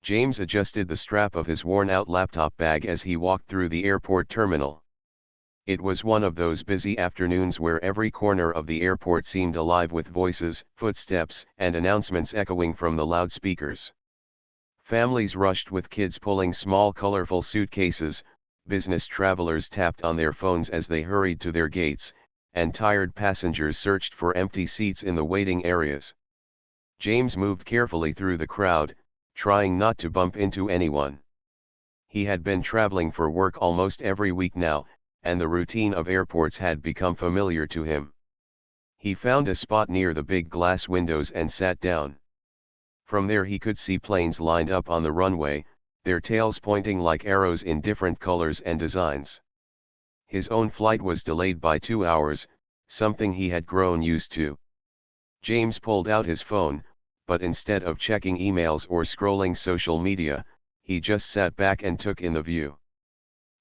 James adjusted the strap of his worn-out laptop bag as he walked through the airport terminal. It was one of those busy afternoons where every corner of the airport seemed alive with voices, footsteps, and announcements echoing from the loudspeakers. Families rushed with kids pulling small colorful suitcases, business travelers tapped on their phones as they hurried to their gates, and tired passengers searched for empty seats in the waiting areas. James moved carefully through the crowd, trying not to bump into anyone. He had been traveling for work almost every week now, and the routine of airports had become familiar to him. He found a spot near the big glass windows and sat down. From there he could see planes lined up on the runway, their tails pointing like arrows in different colors and designs. His own flight was delayed by 2 hours, something he had grown used to. James pulled out his phone, but instead of checking emails or scrolling social media, he just sat back and took in the view.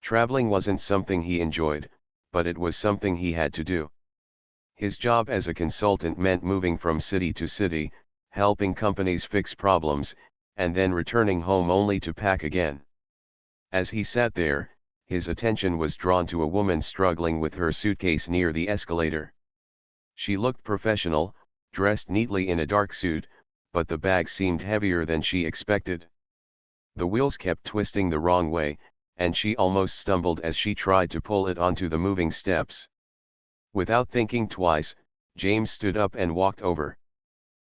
Traveling wasn't something he enjoyed, but it was something he had to do. His job as a consultant meant moving from city to city, helping companies fix problems, and then returning home only to pack again. As he sat there, his attention was drawn to a woman struggling with her suitcase near the escalator. She looked professional, dressed neatly in a dark suit, but the bag seemed heavier than she expected. The wheels kept twisting the wrong way, and she almost stumbled as she tried to pull it onto the moving steps. Without thinking twice, James stood up and walked over.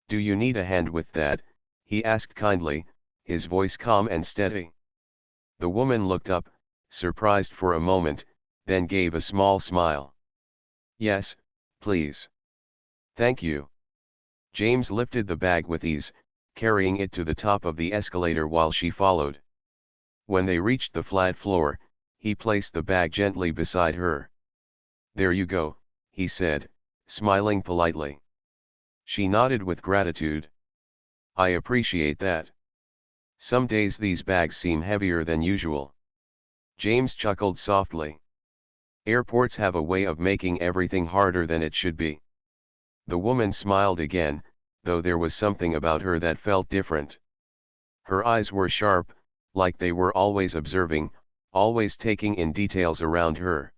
"Do you need a hand with that?" he asked kindly, his voice calm and steady. The woman looked up, surprised for a moment, then gave a small smile. "Yes, please. Thank you." James lifted the bag with ease, carrying it to the top of the escalator while she followed. When they reached the flat floor, he placed the bag gently beside her. "There you go," he said, smiling politely. She nodded with gratitude. "I appreciate that. Some days these bags seem heavier than usual." James chuckled softly. Airports have a way of making everything harder than it should be. The woman smiled again, though there was something about her that felt different. Her eyes were sharp, like they were always observing, always taking in details around her.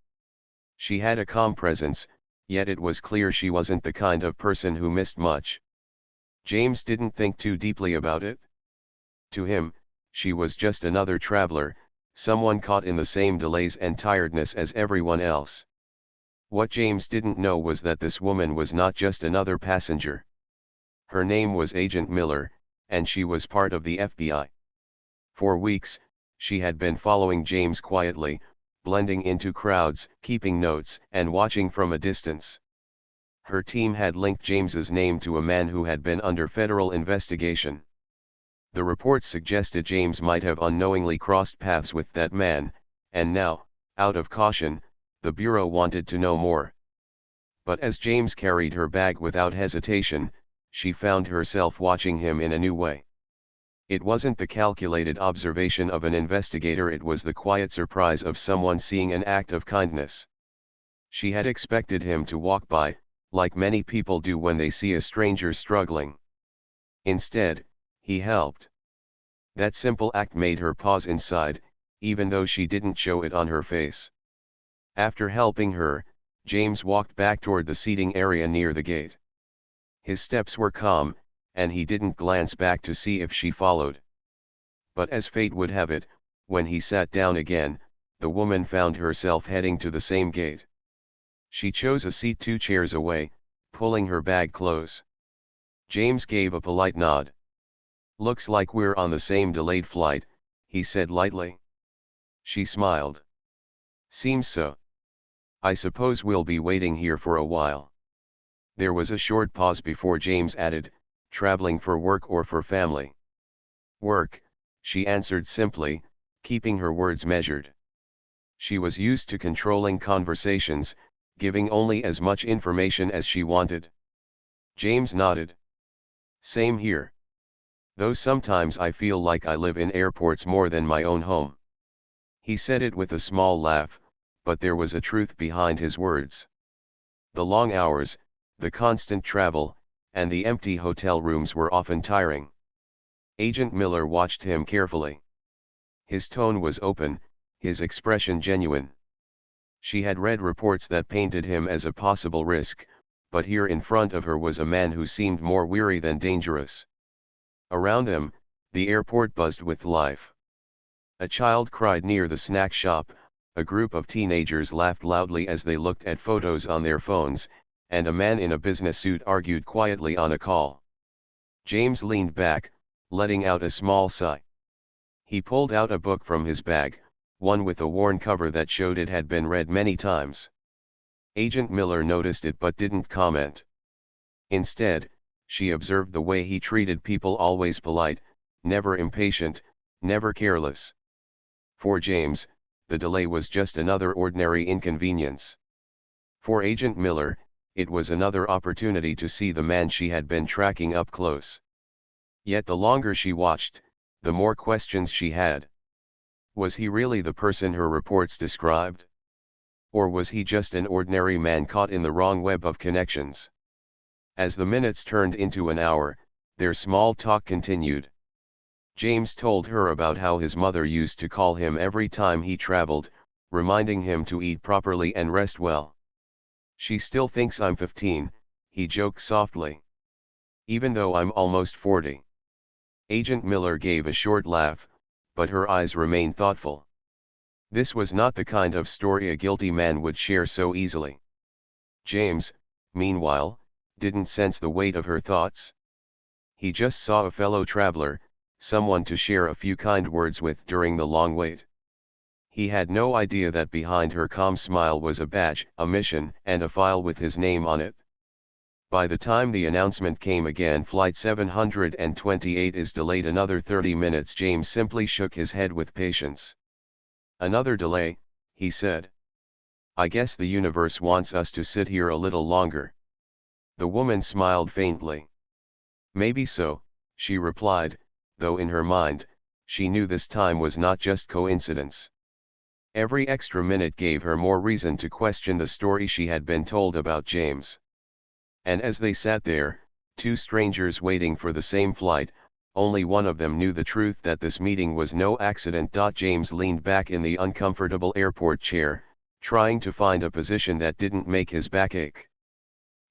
She had a calm presence, yet it was clear she wasn't the kind of person who missed much. James didn't think too deeply about it. To him, she was just another traveler, someone caught in the same delays and tiredness as everyone else. What James didn't know was that this woman was not just another passenger. Her name was Agent Miller, and she was part of the FBI. For weeks, she had been following James quietly, blending into crowds, keeping notes, and watching from a distance. Her team had linked James's name to a man who had been under federal investigation. The reports suggested James might have unknowingly crossed paths with that man, and now, out of caution, the Bureau wanted to know more. But as James carried her bag without hesitation, she found herself watching him in a new way. It wasn't the calculated observation of an investigator, it was the quiet surprise of someone seeing an act of kindness. She had expected him to walk by, like many people do when they see a stranger struggling. Instead, he helped. That simple act made her pause inside, even though she didn't show it on her face. After helping her, James walked back toward the seating area near the gate. His steps were calm, and he didn't glance back to see if she followed. But as fate would have it, when he sat down again, the woman found herself heading to the same gate. She chose a seat 2 chairs away, pulling her bag close. James gave a polite nod. "Looks like we're on the same delayed flight," he said lightly. She smiled. "Seems so. I suppose we'll be waiting here for a while." There was a short pause before James added, "Traveling for work or for family?" "Work," she answered simply, keeping her words measured. She was used to controlling conversations, giving only as much information as she wanted. James nodded. "Same here. Though sometimes I feel like I live in airports more than my own home." He said it with a small laugh, but there was a truth behind his words. The long hours, the constant travel, and the empty hotel rooms were often tiring. Agent Miller watched him carefully. His tone was open, his expression genuine. She had read reports that painted him as a possible risk, but here in front of her was a man who seemed more weary than dangerous. Around them, the airport buzzed with life. A child cried near the snack shop, a group of teenagers laughed loudly as they looked at photos on their phones, and a man in a business suit argued quietly on a call. James leaned back, letting out a small sigh. He pulled out a book from his bag, one with a worn cover that showed it had been read many times. Agent Miller noticed it but didn't comment. Instead, she observed the way he treated people, always polite, never impatient, never careless. For James, the delay was just another ordinary inconvenience. For Agent Miller, it was another opportunity to see the man she had been tracking up close. Yet the longer she watched, the more questions she had. Was he really the person her reports described? Or was he just an ordinary man caught in the wrong web of connections? As the minutes turned into an hour, their small talk continued. James told her about how his mother used to call him every time he traveled, reminding him to eat properly and rest well. She still thinks I'm 15, he joked softly. Even though I'm almost 40. Agent Miller gave a short laugh, but her eyes remained thoughtful. This was not the kind of story a guilty man would share so easily. James, meanwhile, didn't sense the weight of her thoughts. He just saw a fellow traveler, someone to share a few kind words with during the long wait. He had no idea that behind her calm smile was a badge, a mission, and a file with his name on it. By the time the announcement came again, Flight 728 is delayed another 30 minutes. James simply shook his head with patience. Another delay, he said. I guess the universe wants us to sit here a little longer. The woman smiled faintly. Maybe so, she replied, though in her mind, she knew this time was not just coincidence. Every extra minute gave her more reason to question the story she had been told about James. And as they sat there, two strangers waiting for the same flight, only one of them knew the truth, that this meeting was no accident. James leaned back in the uncomfortable airport chair, trying to find a position that didn't make his back ache.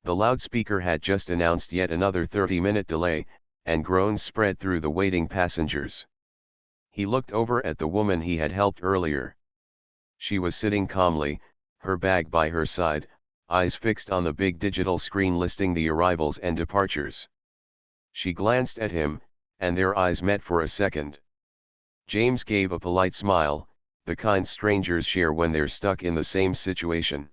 The loudspeaker had just announced yet another 30-minute delay, and groans spread through the waiting passengers. He looked over at the woman he had helped earlier. She was sitting calmly, her bag by her side, eyes fixed on the big digital screen listing the arrivals and departures. She glanced at him, and their eyes met for a second. James gave a polite smile, the kind strangers share when they're stuck in the same situation.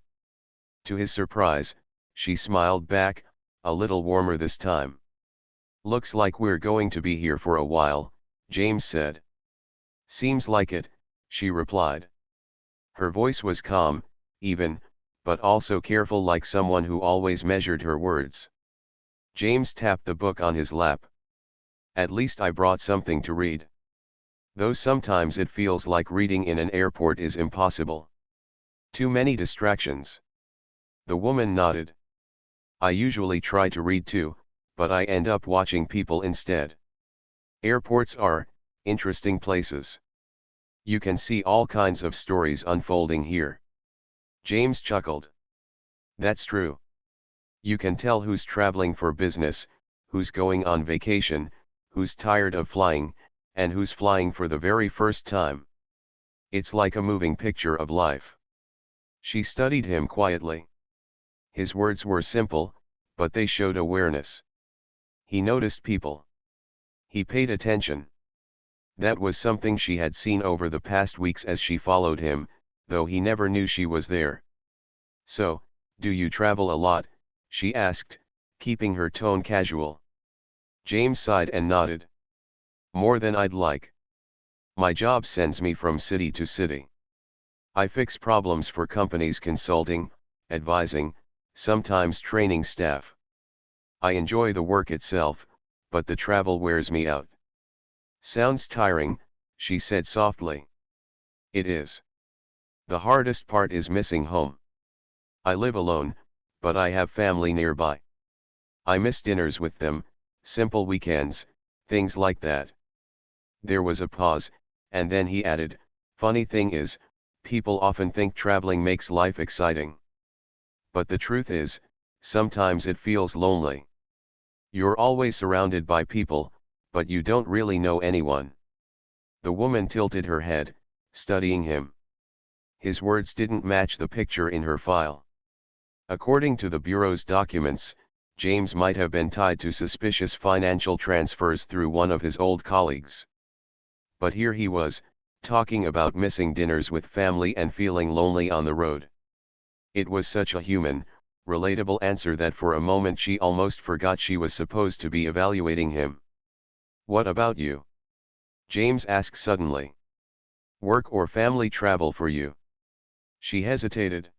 To his surprise, she smiled back, a little warmer this time. Looks like we're going to be here for a while, James said. Seems like it, she replied. Her voice was calm, even, but also careful, like someone who always measured her words. James tapped the book on his lap. At least I brought something to read. Though sometimes it feels like reading in an airport is impossible. Too many distractions. The woman nodded. I usually try to read too, but I end up watching people instead. Airports are interesting places. You can see all kinds of stories unfolding here. James chuckled. That's true. You can tell who's traveling for business, who's going on vacation, who's tired of flying, and who's flying for the very first time. It's like a moving picture of life. She studied him quietly. His words were simple, but they showed awareness. He noticed people. He paid attention. That was something she had seen over the past weeks as she followed him, though he never knew she was there. So, do you travel a lot? She asked, keeping her tone casual. James sighed and nodded. More than I'd like. My job sends me from city to city. I fix problems for companies, consulting, advising, sometimes training staff. I enjoy the work itself, but the travel wears me out. Sounds tiring, she said softly. It is. The hardest part is missing home. I live alone, but I have family nearby. I miss dinners with them, simple weekends, things like that. There was a pause, and then he added, "Funny thing is, people often think traveling makes life exciting. But the truth is, sometimes it feels lonely. You're always surrounded by people, but you don't really know anyone." The woman tilted her head, studying him. His words didn't match the picture in her file. According to the Bureau's documents, James might have been tied to suspicious financial transfers through one of his old colleagues. But here he was, talking about missing dinners with family and feeling lonely on the road. It was such a human, relatable answer that for a moment she almost forgot she was supposed to be evaluating him. "What about you?" James asked suddenly. "Work or family travel for you?" She hesitated.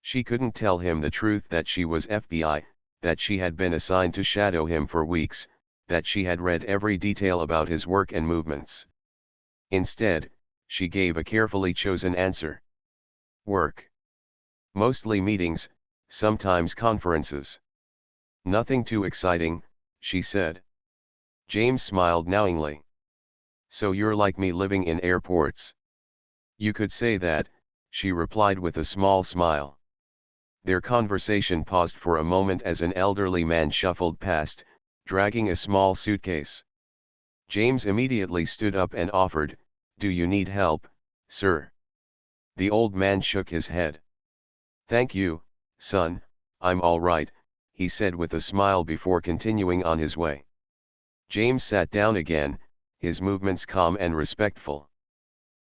She couldn't tell him the truth that she was FBI, that she had been assigned to shadow him for weeks, that she had read every detail about his work and movements. Instead, she gave a carefully chosen answer. "Work. Mostly meetings, sometimes conferences." "Nothing too exciting," she said. James smiled knowingly. "So you're like me, living in airports?" "You could say that," she replied with a small smile. Their conversation paused for a moment as an elderly man shuffled past, dragging a small suitcase. James immediately stood up and offered, "Do you need help, sir?" The old man shook his head. "Thank you, son, I'm all right," he said with a smile before continuing on his way. James sat down again, his movements calm and respectful.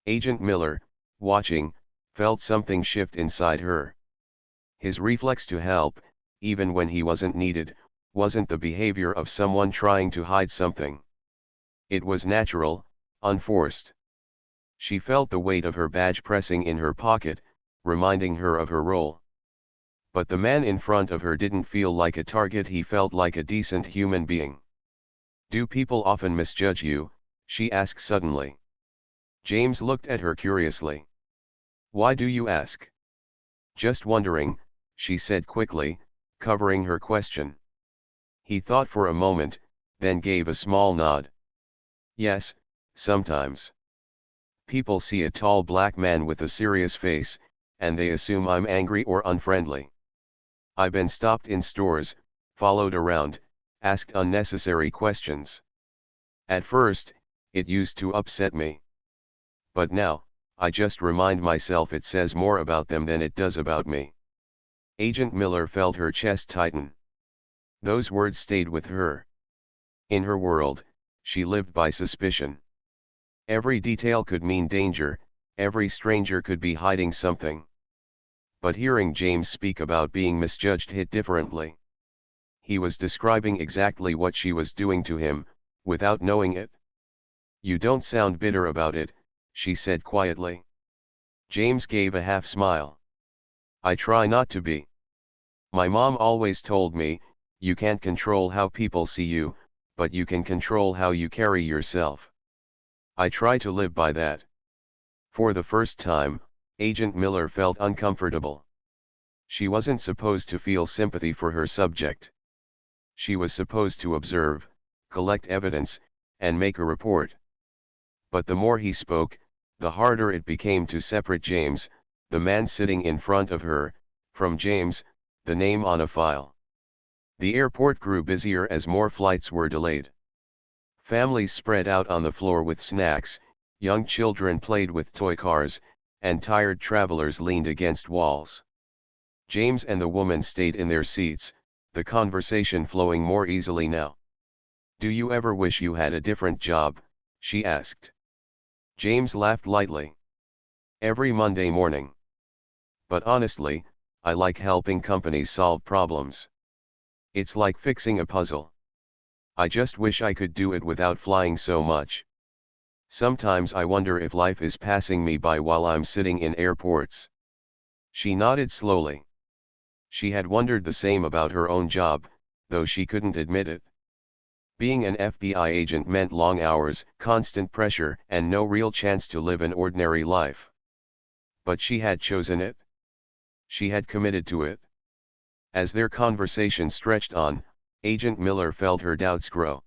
Agent Miller, watching, felt something shift inside her. His reflex to help, even when he wasn't needed, wasn't the behavior of someone trying to hide something. It was natural, unforced. She felt the weight of her badge pressing in her pocket, reminding her of her role. But the man in front of her didn't feel like a target, he felt like a decent human being. "Do people often misjudge you?" she asked suddenly. James looked at her curiously. "Why do you ask?" "Just wondering," she said quickly, covering her question. He thought for a moment, then gave a small nod. "Yes, sometimes. People see a tall black man with a serious face, and they assume I'm angry or unfriendly. I've been stopped in stores, followed around, asked unnecessary questions. At first, it used to upset me. But now, I just remind myself it says more about them than it does about me." Agent Miller felt her chest tighten. Those words stayed with her. In her world, she lived by suspicion. Every detail could mean danger, every stranger could be hiding something. But hearing James speak about being misjudged hit differently. He was describing exactly what she was doing to him, without knowing it. "You don't sound bitter about it," she said quietly. James gave a half smile. "I try not to be. My mom always told me, you can't control how people see you, but you can control how you carry yourself. I try to live by that." For the first time, Agent Miller felt uncomfortable. She wasn't supposed to feel sympathy for her subject. She was supposed to observe, collect evidence, and make a report. But the more he spoke, the harder it became to separate James, the man sitting in front of her, from James, the name on a file. The airport grew busier as more flights were delayed. Families spread out on the floor with snacks, young children played with toy cars, and tired travelers leaned against walls. James and the woman stayed in their seats, the conversation flowing more easily now. "Do you ever wish you had a different job?" she asked. James laughed lightly. "Every Monday morning. But honestly, I like helping companies solve problems. It's like fixing a puzzle. I just wish I could do it without flying so much. Sometimes I wonder if life is passing me by while I'm sitting in airports." She nodded slowly. She had wondered the same about her own job, though she couldn't admit it. Being an FBI agent meant long hours, constant pressure, and no real chance to live an ordinary life. But she had chosen it. She had committed to it. As their conversation stretched on, Agent Miller felt her doubts grow.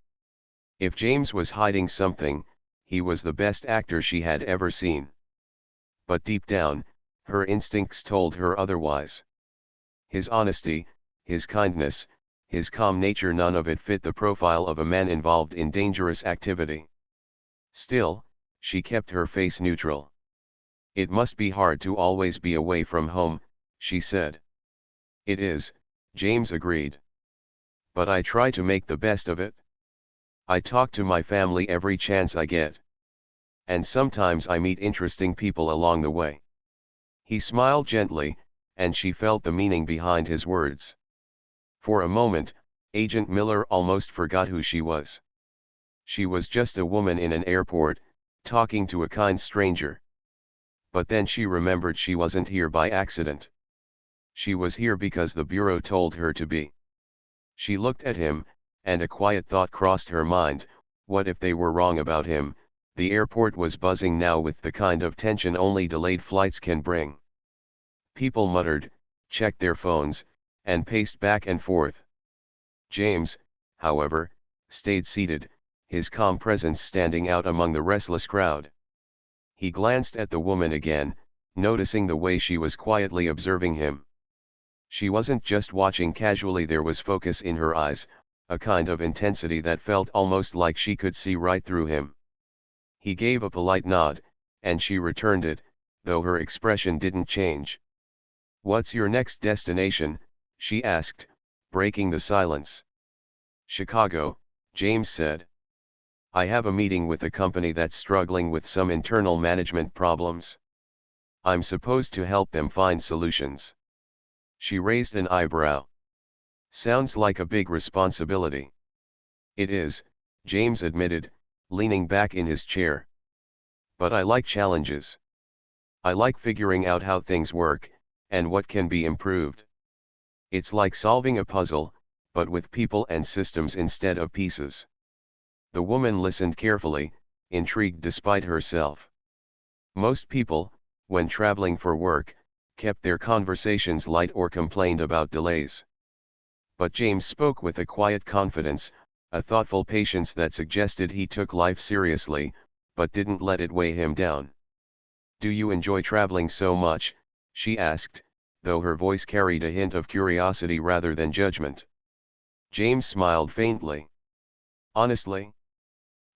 If James was hiding something, he was the best actor she had ever seen. But deep down, her instincts told her otherwise. His honesty, his kindness, his calm nature, none of it fit the profile of a man involved in dangerous activity. Still, she kept her face neutral. "It must be hard to always be away from home," she said. "It is," James agreed. "But I try to make the best of it. I talk to my family every chance I get. And sometimes I meet interesting people along the way." He smiled gently, and she felt the meaning behind his words. For a moment, Agent Miller almost forgot who she was. She was just a woman in an airport, talking to a kind stranger. But then she remembered she wasn't here by accident. She was here because the bureau told her to be. She looked at him, and a quiet thought crossed her mind: what if they were wrong about him? The airport was buzzing now with the kind of tension only delayed flights can bring. People muttered, checked their phones, and paced back and forth. James, however, stayed seated, his calm presence standing out among the restless crowd. He glanced at the woman again, noticing the way she was quietly observing him. She wasn't just watching casually, there was focus in her eyes, a kind of intensity that felt almost like she could see right through him. He gave a polite nod, and she returned it, though her expression didn't change. "What's your next destination?" she asked, breaking the silence. "Chicago," James said. "I have a meeting with a company that's struggling with some internal management problems. I'm supposed to help them find solutions." She raised an eyebrow. "Sounds like a big responsibility." "It is," James admitted, leaning back in his chair. "But I like challenges. I like figuring out how things work, and what can be improved. It's like solving a puzzle, but with people and systems instead of pieces." The woman listened carefully, intrigued despite herself. Most people, when traveling for work, kept their conversations light or complained about delays. But James spoke with a quiet confidence, a thoughtful patience that suggested he took life seriously, but didn't let it weigh him down. "Do you enjoy traveling so much?" she asked, though her voice carried a hint of curiosity rather than judgment. James smiled faintly. "Honestly?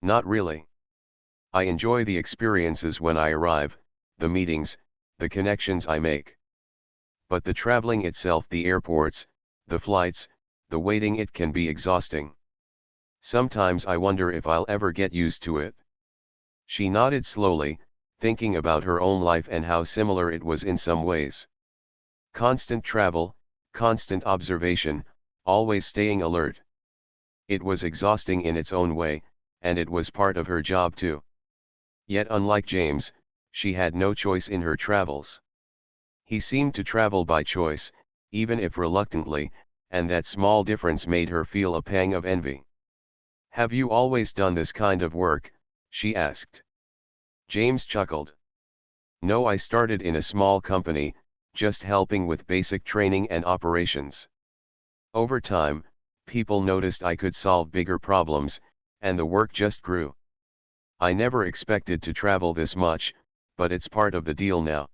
Not really. I enjoy the experiences when I arrive, the meetings, the connections I make. But the traveling itself, the airports, the flights, the waiting, it can be exhausting. Sometimes I wonder if I'll ever get used to it." She nodded slowly, thinking about her own life and how similar it was in some ways. Constant travel, constant observation, always staying alert. It was exhausting in its own way, and it was part of her job too. Yet unlike James, she had no choice in her travels. He seemed to travel by choice, even if reluctantly, and that small difference made her feel a pang of envy. "Have you always done this kind of work?" she asked. James chuckled. "No, I started in a small company, just helping with basic training and operations. Over time, people noticed I could solve bigger problems, and the work just grew. I never expected to travel this much, but it's part of the deal now."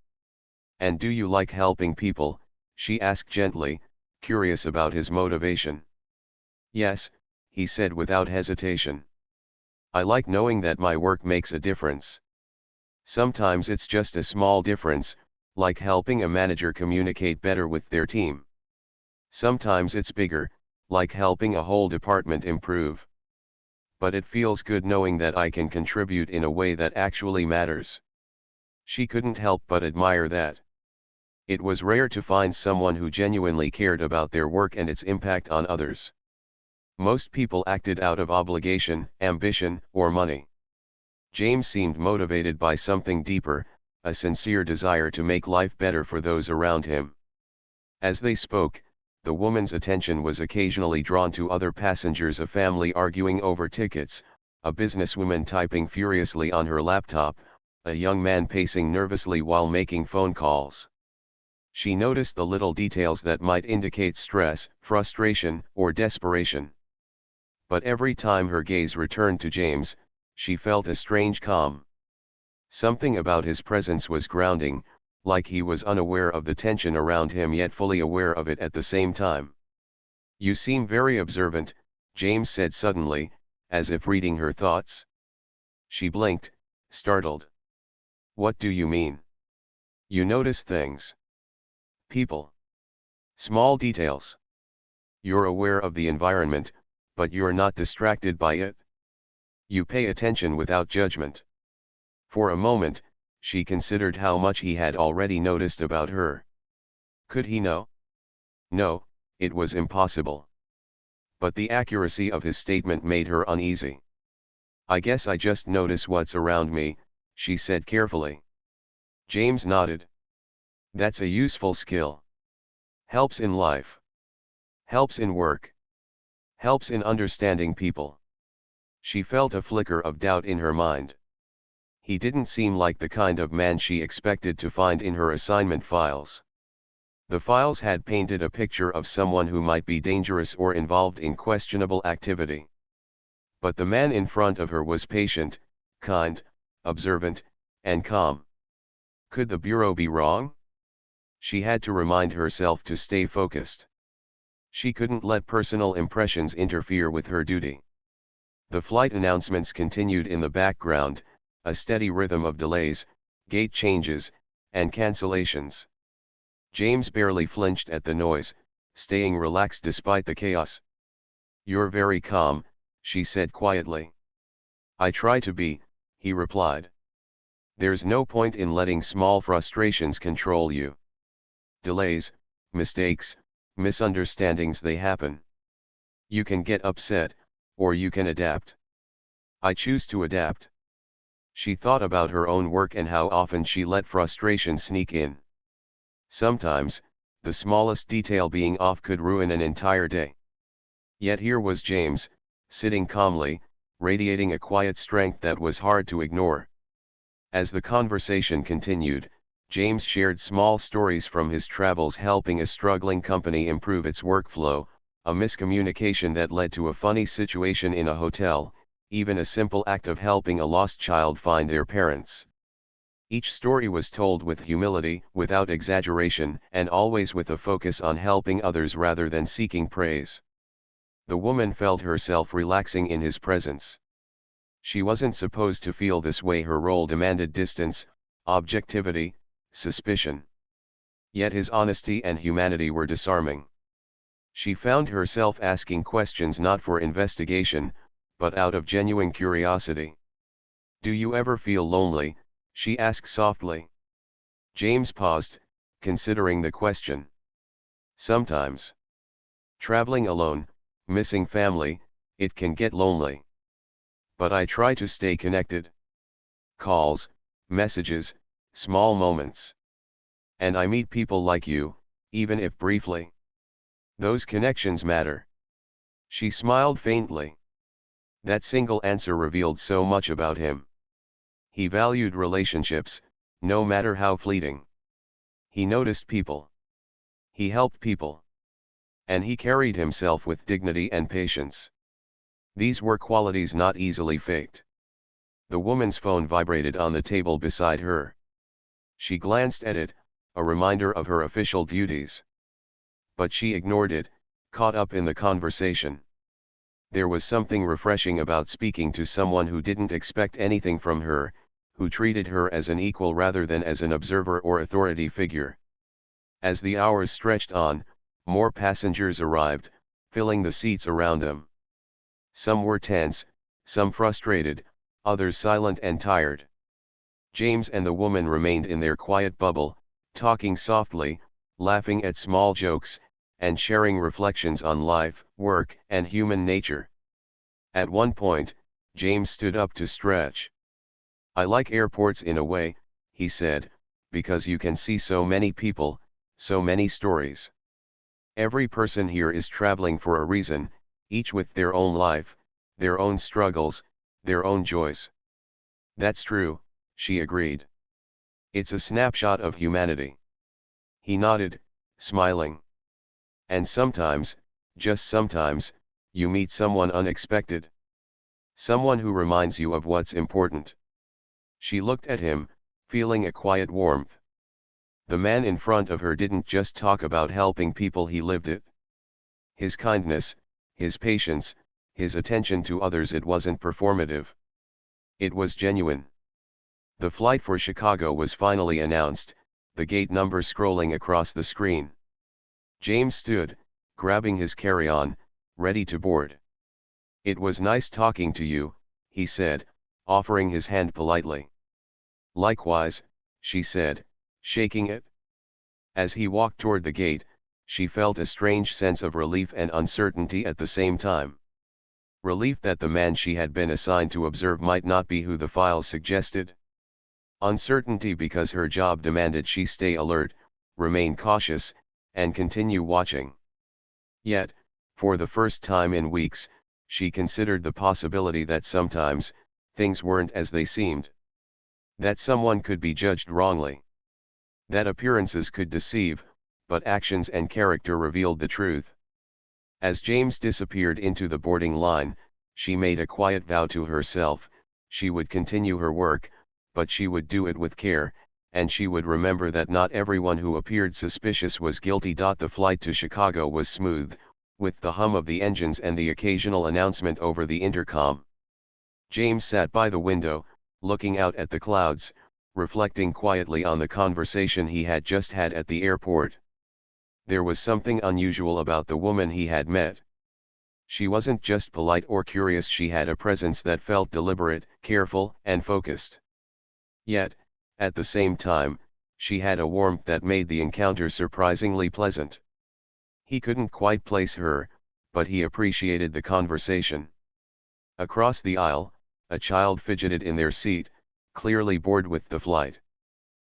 "And do you like helping people?" she asked gently, curious about his motivation. "Yes," he said without hesitation. "I like knowing that my work makes a difference. Sometimes it's just a small difference, like helping a manager communicate better with their team. Sometimes it's bigger, like helping a whole department improve. But it feels good knowing that I can contribute in a way that actually matters." She couldn't help but admire that. It was rare to find someone who genuinely cared about their work and its impact on others. Most people acted out of obligation, ambition, or money. James seemed motivated by something deeper, a sincere desire to make life better for those around him. As they spoke, the woman's attention was occasionally drawn to other passengers, a family arguing over tickets, a businesswoman typing furiously on her laptop, a young man pacing nervously while making phone calls. She noticed the little details that might indicate stress, frustration, or desperation. But every time her gaze returned to James, She felt a strange calm. Something about his presence was grounding, like he was unaware of the tension around him yet fully aware of it at the same time. "You seem very observant," James said suddenly, as if reading her thoughts. She blinked, startled. "What do you mean?" "You notice things. People. Small details. You're aware of the environment, but you're not distracted by it. You pay attention without judgment." For a moment, she considered how much he had already noticed about her. Could he know? No, it was impossible. But the accuracy of his statement made her uneasy. "I guess I just notice what's around me," she said carefully. James nodded. "That's a useful skill. Helps in life. Helps in work. Helps in understanding people." She felt a flicker of doubt in her mind. He didn't seem like the kind of man she expected to find in her assignment files. The files had painted a picture of someone who might be dangerous or involved in questionable activity. But the man in front of her was patient, kind, observant, and calm. Could the bureau be wrong? She had to remind herself to stay focused. She couldn't let personal impressions interfere with her duty. The flight announcements continued in the background, a steady rhythm of delays, gate changes, and cancellations. James barely flinched at the noise, staying relaxed despite the chaos. "You're very calm," she said quietly. "I try to be," he replied. "There's no point in letting small frustrations control you. Delays, mistakes, misunderstandings, they happen. You can get upset, or you can adapt. I choose to adapt." She thought about her own work and how often she let frustration sneak in. Sometimes, the smallest detail being off could ruin an entire day. Yet here was James, sitting calmly, radiating a quiet strength that was hard to ignore. As the conversation continued, James shared small stories from his travels helping a struggling company improve its workflow, a miscommunication that led to a funny situation in a hotel, even a simple act of helping a lost child find their parents. Each story was told with humility, without exaggeration, and always with a focus on helping others rather than seeking praise. The woman felt herself relaxing in his presence. She wasn't supposed to feel this way. Her role demanded distance, objectivity, suspicion. Yet his honesty and humanity were disarming. She found herself asking questions not for investigation, but out of genuine curiosity. "Do you ever feel lonely?" she asked softly. James paused, considering the question. "Sometimes. Traveling alone, missing family, it can get lonely. But I try to stay connected. Calls, messages, small moments. And I meet people like you, even if briefly. Those connections matter." She smiled faintly. That single answer revealed so much about him. He valued relationships, no matter how fleeting. He noticed people. He helped people. And he carried himself with dignity and patience. These were qualities not easily faked. The woman's phone vibrated on the table beside her. She glanced at it, a reminder of her official duties. But she ignored it, caught up in the conversation. There was something refreshing about speaking to someone who didn't expect anything from her, who treated her as an equal rather than as an observer or authority figure. As the hours stretched on, more passengers arrived, filling the seats around them. Some were tense, some frustrated, others silent and tired. James and the woman remained in their quiet bubble, talking softly, laughing at small jokes, and sharing reflections on life, work, and human nature. At one point, James stood up to stretch. "I like airports in a way," he said, "because you can see so many people, so many stories. Every person here is traveling for a reason, each with their own life, their own struggles, their own joys." "That's true," she agreed. "It's a snapshot of humanity." He nodded, smiling. "And sometimes, just sometimes, you meet someone unexpected. Someone who reminds you of what's important. She looked at him, feeling a quiet warmth. The man in front of her didn't just talk about helping people, he lived it. His kindness, his patience, his attention to others, it wasn't performative. It was genuine. The flight for Chicago was finally announced, the gate number scrolling across the screen. James stood, grabbing his carry-on, ready to board. "It was nice talking to you," he said, offering his hand politely. "Likewise," she said, shaking it. As he walked toward the gate, she felt a strange sense of relief and uncertainty at the same time. Relief that the man she had been assigned to observe might not be who the files suggested. Uncertainty because her job demanded she stay alert, remain cautious, and continue watching. Yet, for the first time in weeks, she considered the possibility that sometimes, things weren't as they seemed. That someone could be judged wrongly. That appearances could deceive, but actions and character revealed the truth. As James disappeared into the boarding line, she made a quiet vow to herself: she would continue her work, but she would do it with care, and she would remember that not everyone who appeared suspicious was guilty. The flight to Chicago was smooth, with the hum of the engines and the occasional announcement over the intercom. James sat by the window, looking out at the clouds, reflecting quietly on the conversation he had just had at the airport. There was something unusual about the woman he had met. She wasn't just polite or curious, she had a presence that felt deliberate, careful, and focused. Yet, at the same time, she had a warmth that made the encounter surprisingly pleasant. He couldn't quite place her, but he appreciated the conversation. Across the aisle, a child fidgeted in their seat, clearly bored with the flight.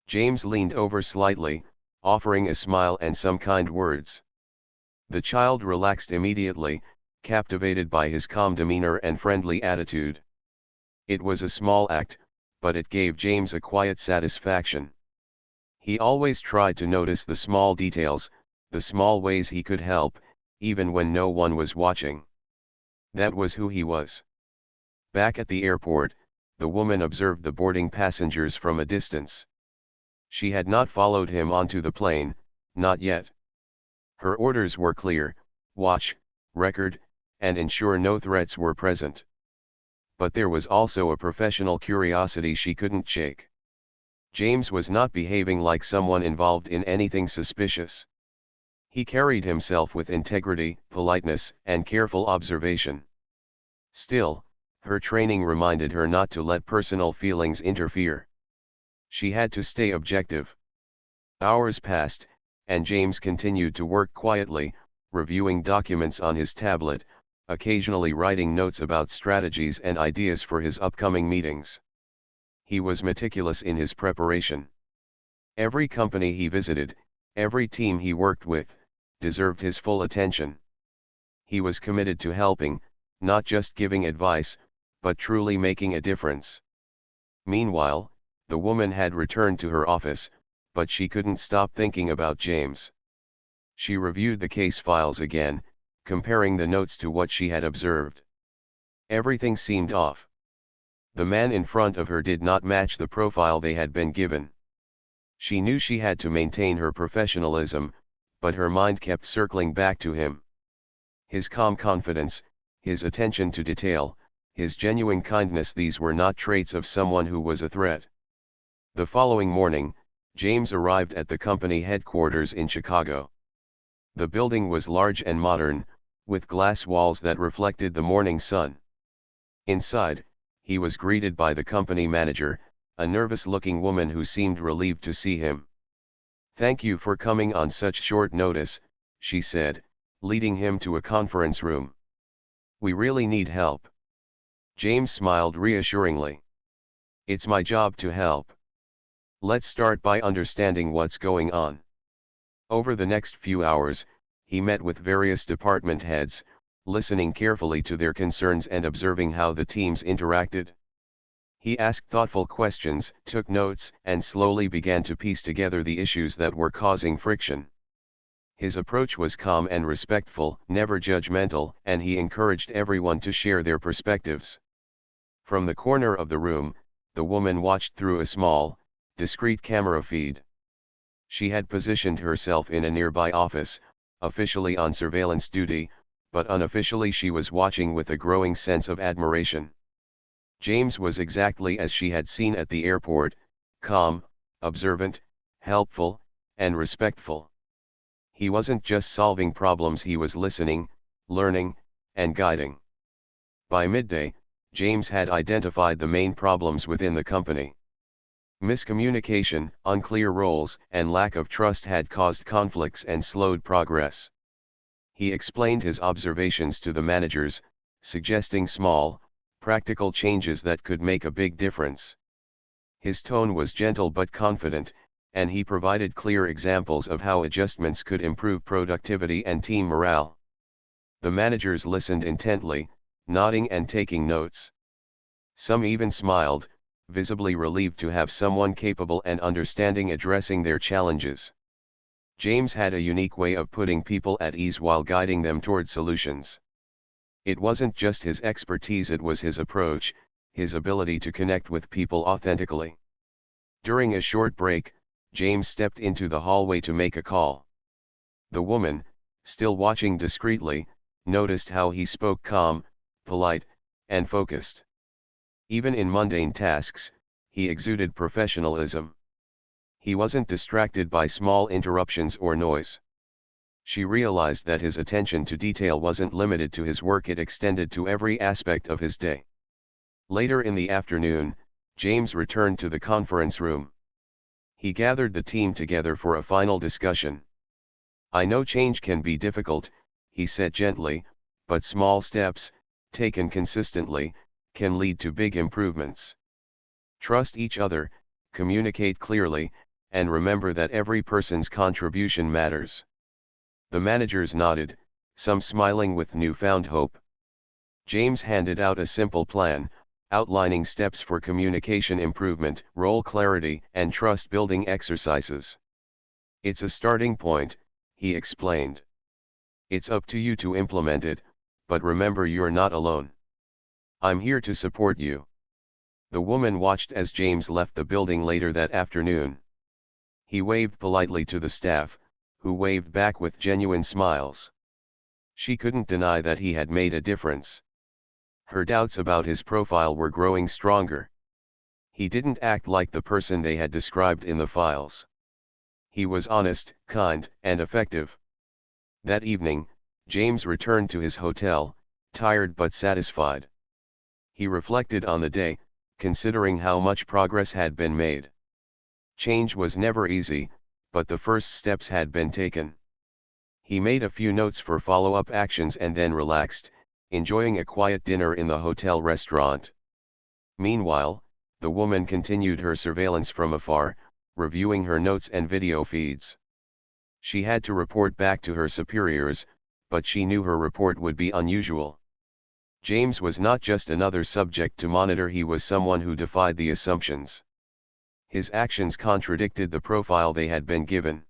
James leaned over slightly, offering a smile and some kind words. The child relaxed immediately, captivated by his calm demeanor and friendly attitude. It was a small act, but it gave James a quiet satisfaction. He always tried to notice the small details, the small ways he could help, even when no one was watching. That was who he was. Back at the airport, the woman observed the boarding passengers from a distance. She had not followed him onto the plane, not yet. Her orders were clear: watch, record, and ensure no threats were present. But there was also a professional curiosity she couldn't shake. James was not behaving like someone involved in anything suspicious. He carried himself with integrity, politeness, and careful observation. Still, her training reminded her not to let personal feelings interfere. She had to stay objective. Hours passed, and James continued to work quietly, reviewing documents on his tablet, occasionally writing notes about strategies and ideas for his upcoming meetings. He was meticulous in his preparation. Every company he visited, every team he worked with, deserved his full attention. He was committed to helping, not just giving advice, but truly making a difference. Meanwhile, the woman had returned to her office, but she couldn't stop thinking about James. She reviewed the case files again, comparing the notes to what she had observed. Everything seemed off. The man in front of her did not match the profile they had been given. She knew she had to maintain her professionalism, but her mind kept circling back to him. His calm confidence, his attention to detail, his genuine kindness, these were not traits of someone who was a threat. The following morning, James arrived at the company headquarters in Chicago. The building was large and modern, with glass walls that reflected the morning sun. Inside, he was greeted by the company manager, a nervous-looking woman who seemed relieved to see him. "Thank you for coming on such short notice," she said, leading him to a conference room. "We really need help." James smiled reassuringly. "It's my job to help. Let's start by understanding what's going on." Over the next few hours, he met with various department heads, listening carefully to their concerns and observing how the teams interacted. He asked thoughtful questions, took notes, and slowly began to piece together the issues that were causing friction. His approach was calm and respectful, never judgmental, and he encouraged everyone to share their perspectives. From the corner of the room, the woman watched through a small, discreet camera feed. She had positioned herself in a nearby office, officially on surveillance duty, but unofficially she was watching with a growing sense of admiration. James was exactly as she had seen at the airport, calm, observant, helpful, and respectful. He wasn't just solving problems, he was listening, learning, and guiding. By midday, James had identified the main problems within the company. Miscommunication, unclear roles, and lack of trust had caused conflicts and slowed progress. He explained his observations to the managers, suggesting small, practical changes that could make a big difference. His tone was gentle but confident, and he provided clear examples of how adjustments could improve productivity and team morale. The managers listened intently, nodding and taking notes. Some even smiled, visibly relieved to have someone capable and understanding addressing their challenges. James had a unique way of putting people at ease while guiding them toward solutions. It wasn't just his expertise, it was his approach, his ability to connect with people authentically. During a short break, James stepped into the hallway to make a call. The woman, still watching discreetly, noticed how he spoke calm, polite, and focused. Even in mundane tasks, he exuded professionalism. He wasn't distracted by small interruptions or noise. She realized that his attention to detail wasn't limited to his work, it extended to every aspect of his day. Later in the afternoon, James returned to the conference room. He gathered the team together for a final discussion. "I know change can be difficult," he said gently, "but small steps, taken consistently, can lead to big improvements. Trust each other, communicate clearly, and remember that every person's contribution matters." The managers nodded, some smiling with newfound hope. James handed out a simple plan, outlining steps for communication improvement, role clarity, and trust-building exercises. "It's a starting point," he explained. "It's up to you to implement it, but remember you're not alone. I'm here to support you." The woman watched as James left the building later that afternoon. He waved politely to the staff, who waved back with genuine smiles. She couldn't deny that he had made a difference. Her doubts about his profile were growing stronger. He didn't act like the person they had described in the files. He was honest, kind, and effective. That evening, James returned to his hotel, tired but satisfied. He reflected on the day, considering how much progress had been made. Change was never easy, but the first steps had been taken. He made a few notes for follow-up actions and then relaxed, enjoying a quiet dinner in the hotel restaurant. Meanwhile, the woman continued her surveillance from afar, reviewing her notes and video feeds. She had to report back to her superiors, but she knew her report would be unusual. James was not just another subject to monitor, he was someone who defied the assumptions. His actions contradicted the profile they had been given.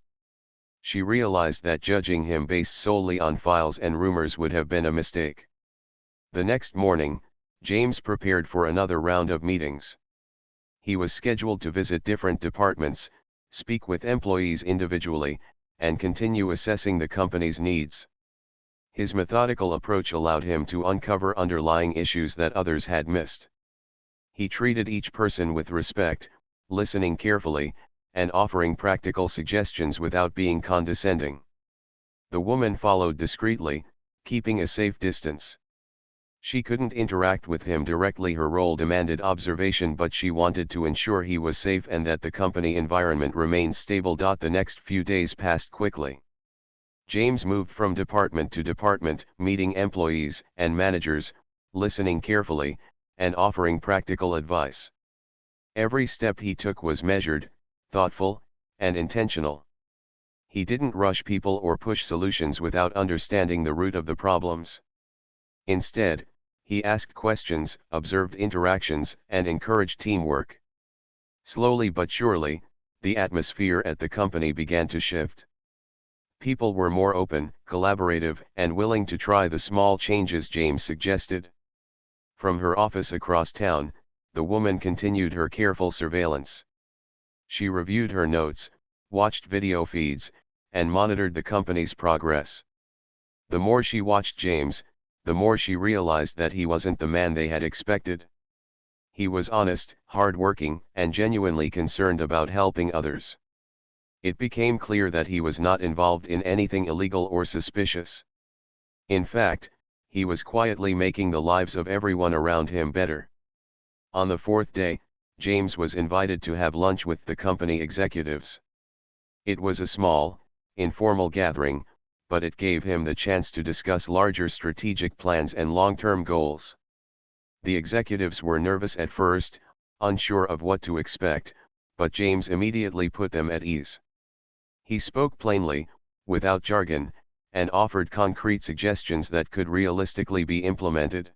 She realized that judging him based solely on files and rumors would have been a mistake. The next morning, James prepared for another round of meetings. He was scheduled to visit different departments, speak with employees individually, and continue assessing the company's needs. His methodical approach allowed him to uncover underlying issues that others had missed. He treated each person with respect, listening carefully, and offering practical suggestions without being condescending. The woman followed discreetly, keeping a safe distance. She couldn't interact with him directly, her role demanded observation, but she wanted to ensure he was safe and that the company environment remained stable. The next few days passed quickly. James moved from department to department, meeting employees and managers, listening carefully, and offering practical advice. Every step he took was measured, thoughtful, and intentional. He didn't rush people or push solutions without understanding the root of the problems. Instead, he asked questions, observed interactions, and encouraged teamwork. Slowly but surely, the atmosphere at the company began to shift. People were more open, collaborative, and willing to try the small changes James suggested. From her office across town, the woman continued her careful surveillance. She reviewed her notes, watched video feeds, and monitored the company's progress. The more she watched James, the more she realized that he wasn't the man they had expected. He was honest, hardworking, and genuinely concerned about helping others. It became clear that he was not involved in anything illegal or suspicious. In fact, he was quietly making the lives of everyone around him better. On the fourth day, James was invited to have lunch with the company executives. It was a small, informal gathering, but it gave him the chance to discuss larger strategic plans and long-term goals. The executives were nervous at first, unsure of what to expect, but James immediately put them at ease. He spoke plainly, without jargon, and offered concrete suggestions that could realistically be implemented.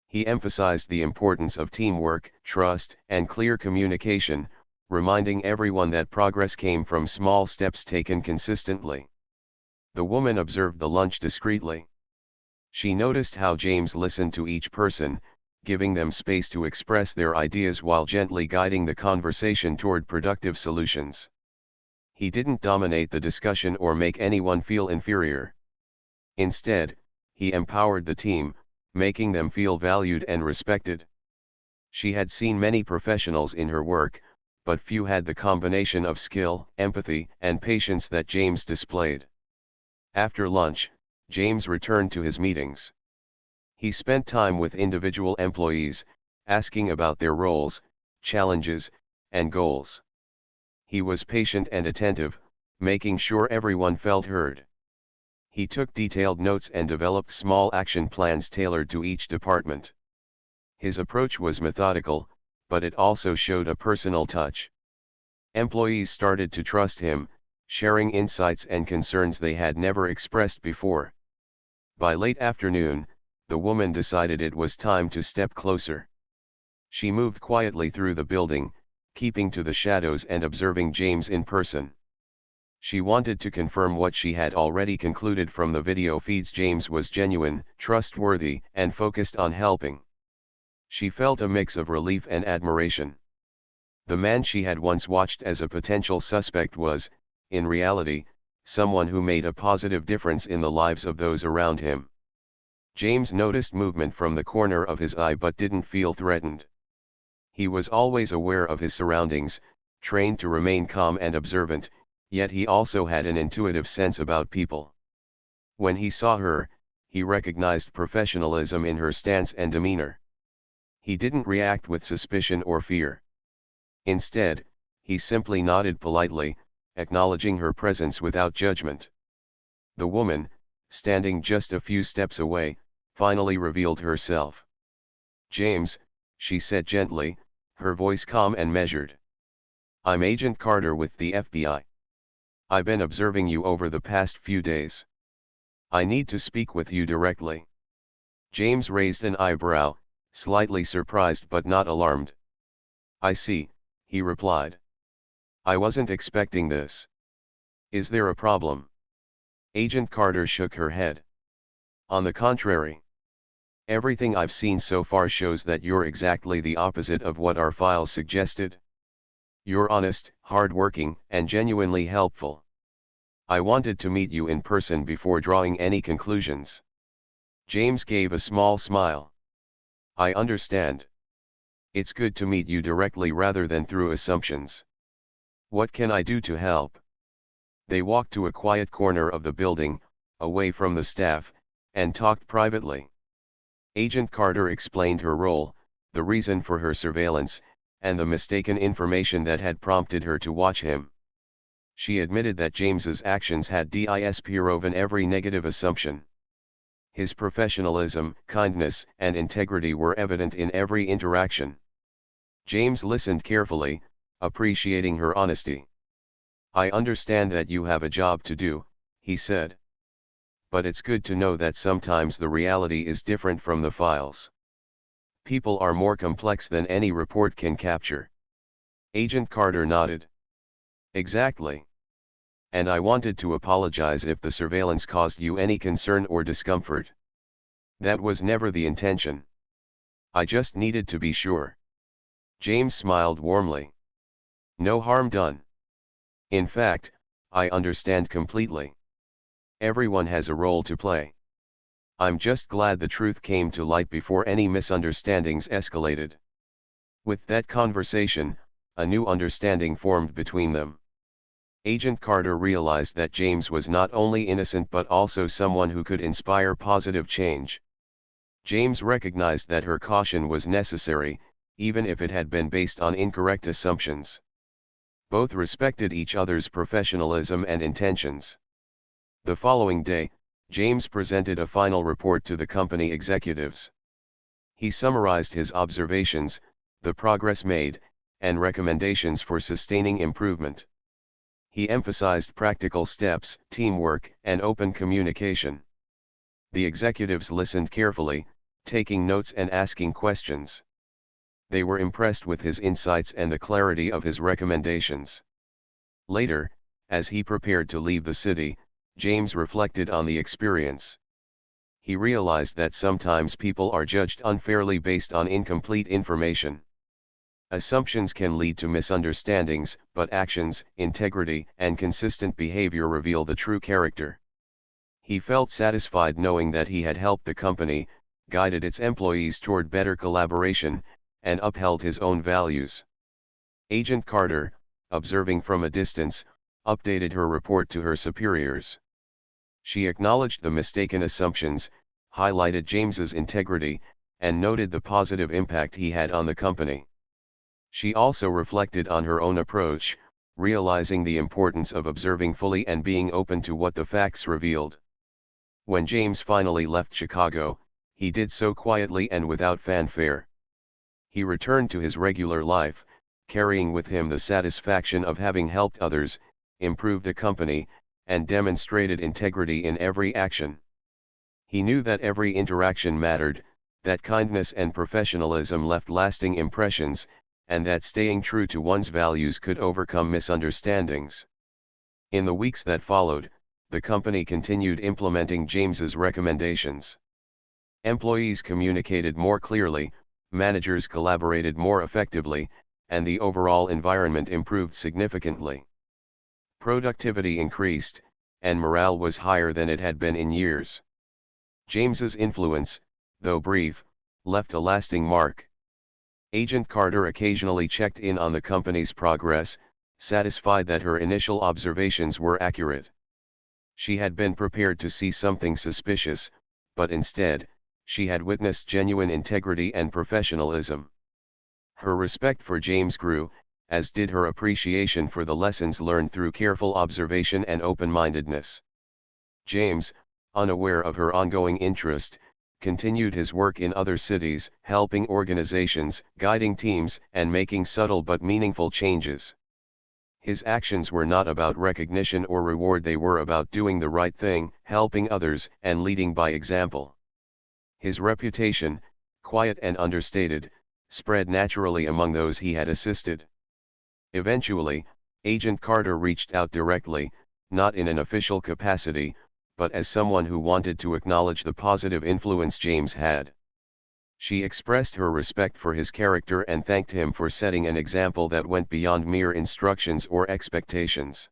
He emphasized the importance of teamwork, trust, and clear communication, reminding everyone that progress came from small steps taken consistently. The woman observed the lunch discreetly. She noticed how James listened to each person, giving them space to express their ideas while gently guiding the conversation toward productive solutions. He didn't dominate the discussion or make anyone feel inferior. Instead, he empowered the team, making them feel valued and respected. She had seen many professionals in her work, but few had the combination of skill, empathy, and patience that James displayed. After lunch, James returned to his meetings. He spent time with individual employees, asking about their roles, challenges, and goals. He was patient and attentive, making sure everyone felt heard. He took detailed notes and developed small action plans tailored to each department. His approach was methodical, but it also showed a personal touch. Employees started to trust him, sharing insights and concerns they had never expressed before. By late afternoon, the woman decided it was time to step closer. She moved quietly through the building, keeping to the shadows and observing James in person. She wanted to confirm what she had already concluded from the video feeds: James was genuine, trustworthy, and focused on helping. She felt a mix of relief and admiration. The man she had once watched as a potential suspect was, in reality, someone who made a positive difference in the lives of those around him. James noticed movement from the corner of his eye but didn't feel threatened. He was always aware of his surroundings, trained to remain calm and observant, yet he also had an intuitive sense about people. When he saw her, he recognized professionalism in her stance and demeanor. He didn't react with suspicion or fear. Instead, he simply nodded politely, acknowledging her presence without judgment. The woman, standing just a few steps away, finally revealed herself. "James," she said gently, her voice calm and measured. "I'm Agent Carter with the FBI. I've been observing you over the past few days. I need to speak with you directly." James raised an eyebrow, slightly surprised but not alarmed. "I see," he replied. "I wasn't expecting this. Is there a problem?" Agent Carter shook her head. "On the contrary. Everything I've seen so far shows that you're exactly the opposite of what our files suggested. You're honest, hardworking, and genuinely helpful. I wanted to meet you in person before drawing any conclusions." James gave a small smile. "I understand. It's good to meet you directly rather than through assumptions. What can I do to help?" They walked to a quiet corner of the building, away from the staff, and talked privately. Agent Carter explained her role, the reason for her surveillance, and the mistaken information that had prompted her to watch him. She admitted that James's actions had disproven every negative assumption. His professionalism, kindness, and integrity were evident in every interaction. James listened carefully, appreciating her honesty. "I understand that you have a job to do," he said. "But it's good to know that sometimes the reality is different from the files. People are more complex than any report can capture." Agent Carter nodded. "Exactly. And I wanted to apologize if the surveillance caused you any concern or discomfort. That was never the intention." I just needed to be sure. James smiled warmly. No harm done. In fact, I understand completely. Everyone has a role to play. I'm just glad the truth came to light before any misunderstandings escalated. With that conversation, a new understanding formed between them. Agent Carter realized that James was not only innocent but also someone who could inspire positive change. James recognized that her caution was necessary, even if it had been based on incorrect assumptions. Both respected each other's professionalism and intentions. The following day, James presented a final report to the company executives. He summarized his observations, the progress made, and recommendations for sustaining improvement. He emphasized practical steps, teamwork, and open communication. The executives listened carefully, taking notes and asking questions. They were impressed with his insights and the clarity of his recommendations. Later, as he prepared to leave the city, James reflected on the experience. He realized that sometimes people are judged unfairly based on incomplete information. Assumptions can lead to misunderstandings, but actions, integrity, and consistent behavior reveal the true character. He felt satisfied knowing that he had helped the company, guided its employees toward better collaboration, and upheld his own values. Agent Carter, observing from a distance, updated her report to her superiors. She acknowledged the mistaken assumptions, highlighted James's integrity, and noted the positive impact he had on the company. She also reflected on her own approach, realizing the importance of observing fully and being open to what the facts revealed. When James finally left Chicago, he did so quietly and without fanfare. He returned to his regular life, carrying with him the satisfaction of having helped others, improved a company, and demonstrated integrity in every action. He knew that every interaction mattered, that kindness and professionalism left lasting impressions, and that staying true to one's values could overcome misunderstandings. In the weeks that followed, the company continued implementing James's recommendations. Employees communicated more clearly, managers collaborated more effectively, and the overall environment improved significantly. Productivity increased, and morale was higher than it had been in years. James's influence, though brief, left a lasting mark. Agent Carter occasionally checked in on the company's progress, satisfied that her initial observations were accurate. She had been prepared to see something suspicious, but instead, she had witnessed genuine integrity and professionalism. Her respect for James grew, as did her appreciation for the lessons learned through careful observation and open-mindedness. James, unaware of her ongoing interest, continued his work in other cities, helping organizations, guiding teams, and making subtle but meaningful changes. His actions were not about recognition or reward, they were about doing the right thing, helping others, and leading by example. His reputation, quiet and understated, spread naturally among those he had assisted. Eventually, Agent Carter reached out directly, not in an official capacity, but as someone who wanted to acknowledge the positive influence James had. She expressed her respect for his character and thanked him for setting an example that went beyond mere instructions or expectations.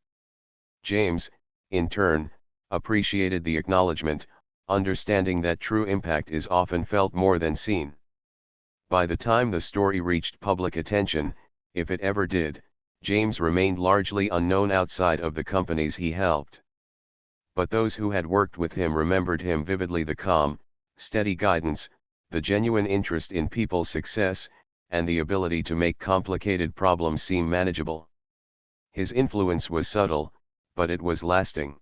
James, in turn, appreciated the acknowledgement, understanding that true impact is often felt more than seen. By the time the story reached public attention, if it ever did, James remained largely unknown outside of the companies he helped. But those who had worked with him remembered him vividly: the calm, steady guidance, the genuine interest in people's success, and the ability to make complicated problems seem manageable. His influence was subtle, but it was lasting.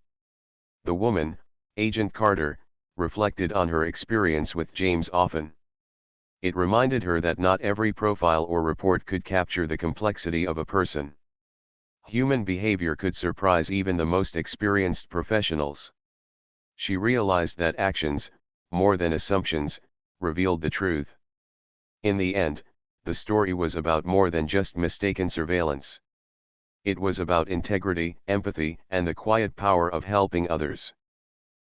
The woman, Agent Carter, reflected on her experience with James often. It reminded her that not every profile or report could capture the complexity of a person. Human behavior could surprise even the most experienced professionals. She realized that actions, more than assumptions, revealed the truth. In the end, the story was about more than just mistaken surveillance. It was about integrity, empathy, and the quiet power of helping others.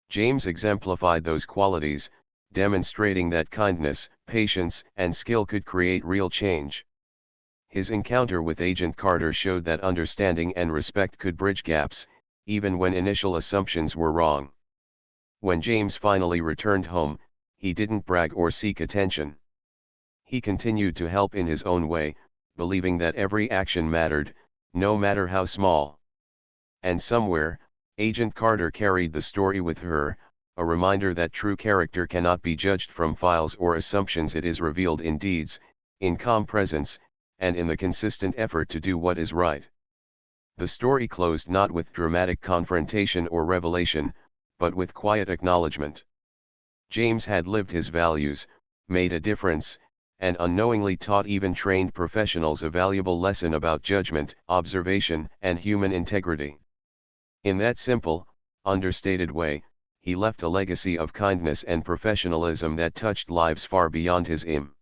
James exemplified those qualities, demonstrating that kindness, patience, and skill could create real change. His encounter with Agent Carter showed that understanding and respect could bridge gaps, even when initial assumptions were wrong. When James finally returned home, he didn't brag or seek attention. He continued to help in his own way, believing that every action mattered, no matter how small. And somewhere, Agent Carter carried the story with her, a reminder that true character cannot be judged from files or assumptions. It is revealed in deeds, in calm presence, and in the consistent effort to do what is right. The story closed not with dramatic confrontation or revelation, but with quiet acknowledgement. James had lived his values, made a difference, and unknowingly taught even trained professionals a valuable lesson about judgment, observation, and human integrity. In that simple, understated way, he left a legacy of kindness and professionalism that touched lives far beyond his aim.